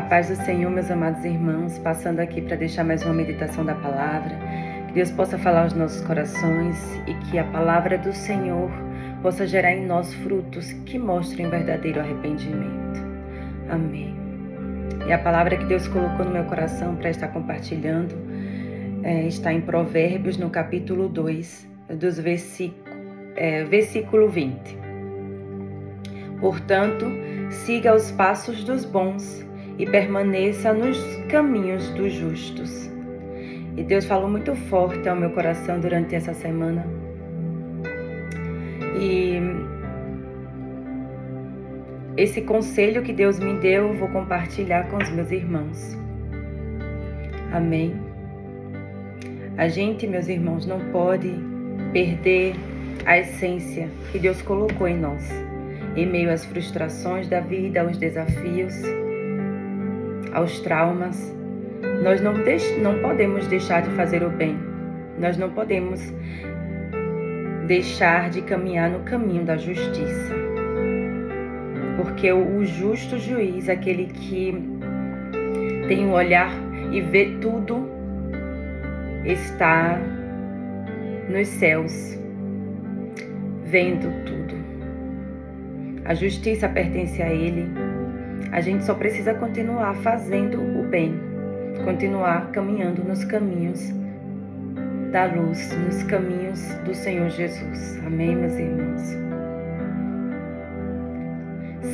A paz do Senhor, meus amados irmãos, passando aqui para deixar mais uma meditação da palavra, que Deus possa falar aos nossos corações e que a palavra do Senhor possa gerar em nós frutos que mostrem o verdadeiro arrependimento. Amém. E a palavra que Deus colocou no meu coração para estar compartilhando está em Provérbios, no capítulo 2, versículo 20. Portanto, siga os passos dos bons e permaneça nos caminhos dos justos. E Deus falou muito forte ao meu coração durante essa semana. E esse conselho que Deus me deu, eu vou compartilhar com os meus irmãos. Amém? A gente, meus irmãos, não pode perder a essência que Deus colocou em nós. Em meio às frustrações da vida, aos desafios, aos traumas, nós não podemos deixar de fazer o bem. Nós não podemos deixar de caminhar no caminho da justiça. Porque o justo juiz, aquele que tem um olhar e vê tudo, está nos céus, vendo tudo. A justiça pertence a Ele. A gente só precisa continuar fazendo o bem, continuar caminhando nos caminhos da luz, nos caminhos do Senhor Jesus. Amém, meus irmãos?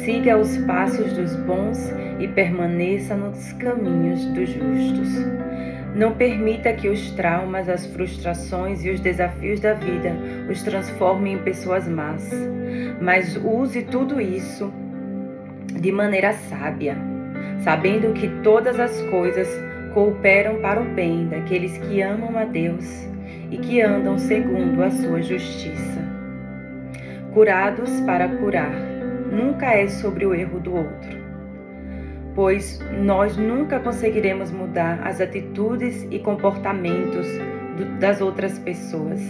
Siga os passos dos bons e permaneça nos caminhos dos justos. Não permita que os traumas, as frustrações e os desafios da vida os transformem em pessoas más, mas use tudo isso de maneira sábia, sabendo que todas as coisas cooperam para o bem daqueles que amam a Deus e que andam segundo a sua justiça. Curados para curar, nunca é sobre o erro do outro, pois nós nunca conseguiremos mudar as atitudes e comportamentos das outras pessoas,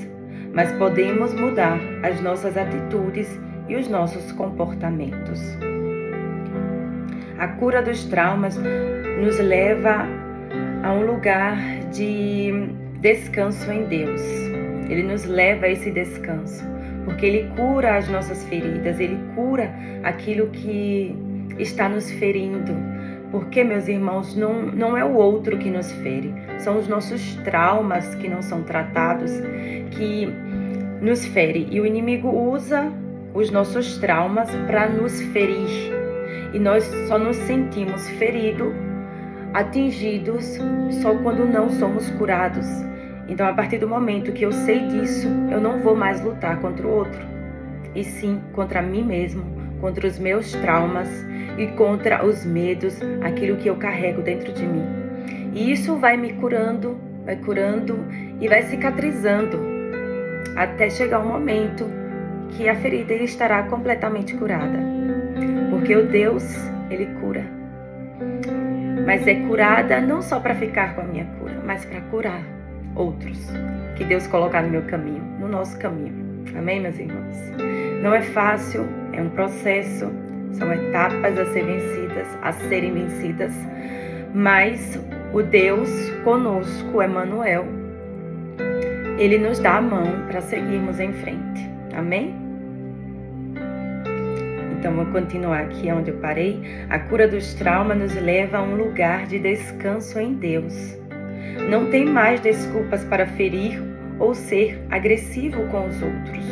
mas podemos mudar as nossas atitudes e os nossos comportamentos. A cura dos traumas nos leva a um lugar de descanso em Deus. Ele nos leva a esse descanso, porque Ele cura as nossas feridas, Ele cura aquilo que está nos ferindo. Porque, meus irmãos, não é o outro que nos fere, são os nossos traumas que não são tratados, que nos ferem. E o inimigo usa os nossos traumas para nos ferir. E nós só nos sentimos feridos, atingidos, só quando não somos curados. Então, a partir do momento que eu sei disso, eu não vou mais lutar contra o outro, e sim contra mim mesmo, contra os meus traumas e contra os medos, aquilo que eu carrego dentro de mim. E isso vai me curando e vai cicatrizando até chegar um momento que a ferida estará completamente curada. Porque o Deus, Ele cura. Mas é curada não só para ficar com a minha cura, mas para curar outros que Deus colocar no meu caminho, no nosso caminho. Amém, meus irmãos? Não é fácil, é um processo, são etapas a serem vencidas, mas o Deus conosco, Emmanuel, Ele nos dá a mão para seguirmos em frente. Amém? Então, vou continuar aqui onde eu parei. A cura dos traumas nos leva a um lugar de descanso em Deus. Não tem mais desculpas para ferir ou ser agressivo com os outros,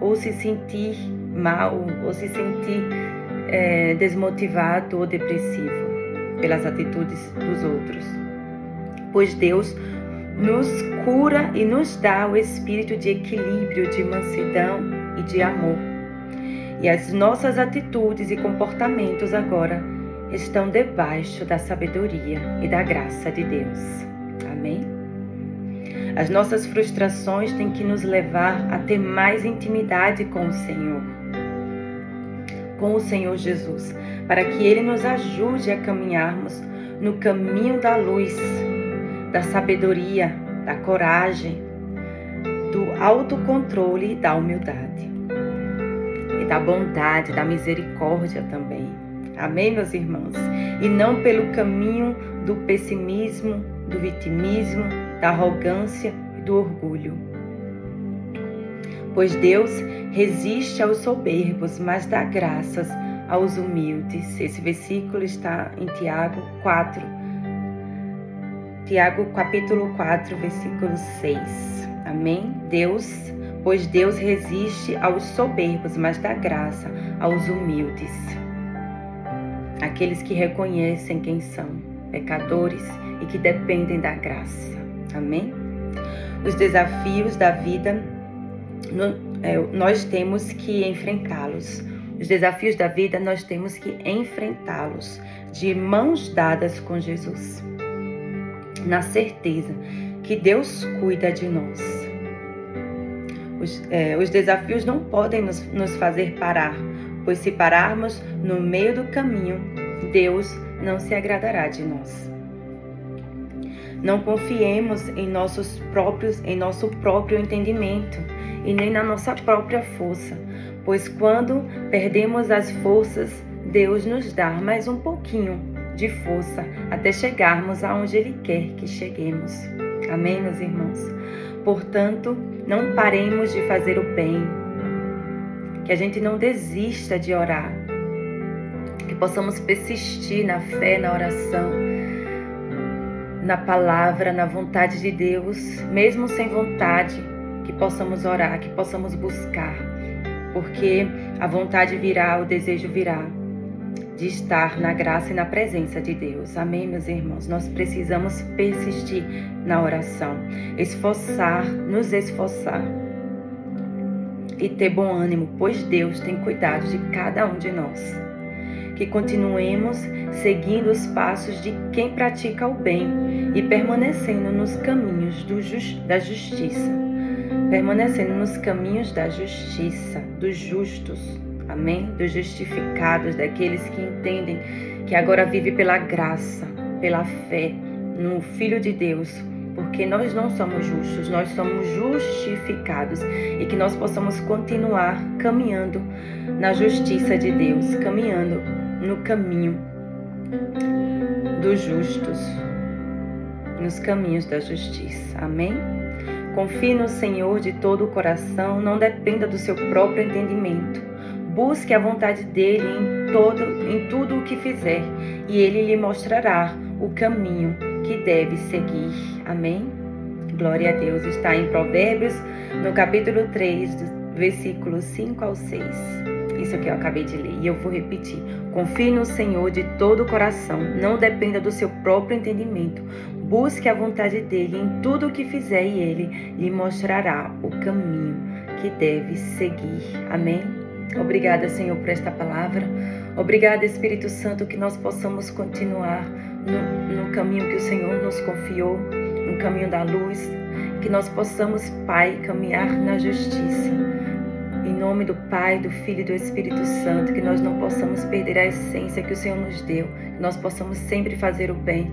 ou se sentir mal, ou se sentir desmotivado ou depressivo pelas atitudes dos outros. Pois Deus nos cura e nos dá o espírito de equilíbrio, de mansidão e de amor. E as nossas atitudes e comportamentos agora estão debaixo da sabedoria e da graça de Deus. Amém? As nossas frustrações têm que nos levar a ter mais intimidade com o Senhor Jesus, para que Ele nos ajude a caminharmos no caminho da luz, da sabedoria, da coragem, do autocontrole e da humildade. E da bondade, da misericórdia também. Amém, meus irmãos? E não pelo caminho do pessimismo, do vitimismo, da arrogância e do orgulho. Pois Deus resiste aos soberbos, mas dá graças aos humildes. Esse versículo está em Tiago 4. Tiago capítulo 4, versículo 6. Amém? Pois Deus resiste aos soberbos, mas dá graça aos humildes. Aqueles que reconhecem quem são, pecadores e que dependem da graça. Amém? Os desafios da vida, nós temos que enfrentá-los. Os desafios da vida, nós temos que enfrentá-los de mãos dadas com Jesus, na certeza que Deus cuida de nós. Os desafios não podem nos fazer parar, pois se pararmos no meio do caminho, Deus não se agradará de nós. Não confiemos em nosso próprio entendimento e nem na nossa própria força, pois quando perdemos as forças, Deus nos dá mais um pouquinho de força até chegarmos aonde Ele quer que cheguemos. Amém, meus irmãos? Portanto, não paremos de fazer o bem, que a gente não desista de orar, que possamos persistir na fé, na oração, na palavra, na vontade de Deus, mesmo sem vontade, que possamos orar, que possamos buscar, porque a vontade virá, o desejo virá de estar na graça e na presença de Deus. Amém, meus irmãos? Nós precisamos persistir na oração, nos esforçar e ter bom ânimo, pois Deus tem cuidado de cada um de nós. Que continuemos seguindo os passos de quem pratica o bem e permanecendo nos caminhos da justiça. Permanecendo nos caminhos da justiça, dos justos. Amém? Dos justificados, daqueles que entendem que agora vive pela graça, pela fé no Filho de Deus, porque nós não somos justos, nós somos justificados, e que nós possamos continuar caminhando na justiça de Deus, caminhando no caminho dos justos, nos caminhos da justiça. Amém? Confie no Senhor de todo o coração, não dependa do seu próprio entendimento. Busque a vontade dele em tudo o que fizer, e ele lhe mostrará o caminho que deve seguir. Amém? Glória a Deus. Está em Provérbios, no capítulo 3, versículos 5 ao 6. Isso que eu acabei de ler, e eu vou repetir. Confie no Senhor de todo o coração, não dependa do seu próprio entendimento. Busque a vontade dele em tudo o que fizer, e ele lhe mostrará o caminho que deve seguir. Amém? Obrigada, Senhor, por esta palavra. Obrigada, Espírito Santo, que nós possamos continuar no caminho que o Senhor nos confiou, no caminho da luz, que nós possamos, Pai, caminhar na justiça. Em nome do Pai, do Filho e do Espírito Santo, que nós não possamos perder a essência que o Senhor nos deu, que nós possamos sempre fazer o bem,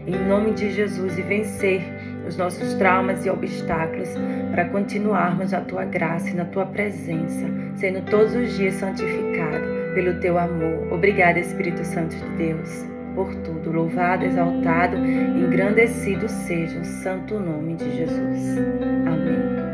em nome de Jesus, e vencer os nossos traumas e obstáculos, para continuarmos na Tua graça e na Tua presença, sendo todos os dias santificado pelo Teu amor. Obrigada, Espírito Santo de Deus, por tudo. Louvado, exaltado, engrandecido seja o santo nome de Jesus. Amém.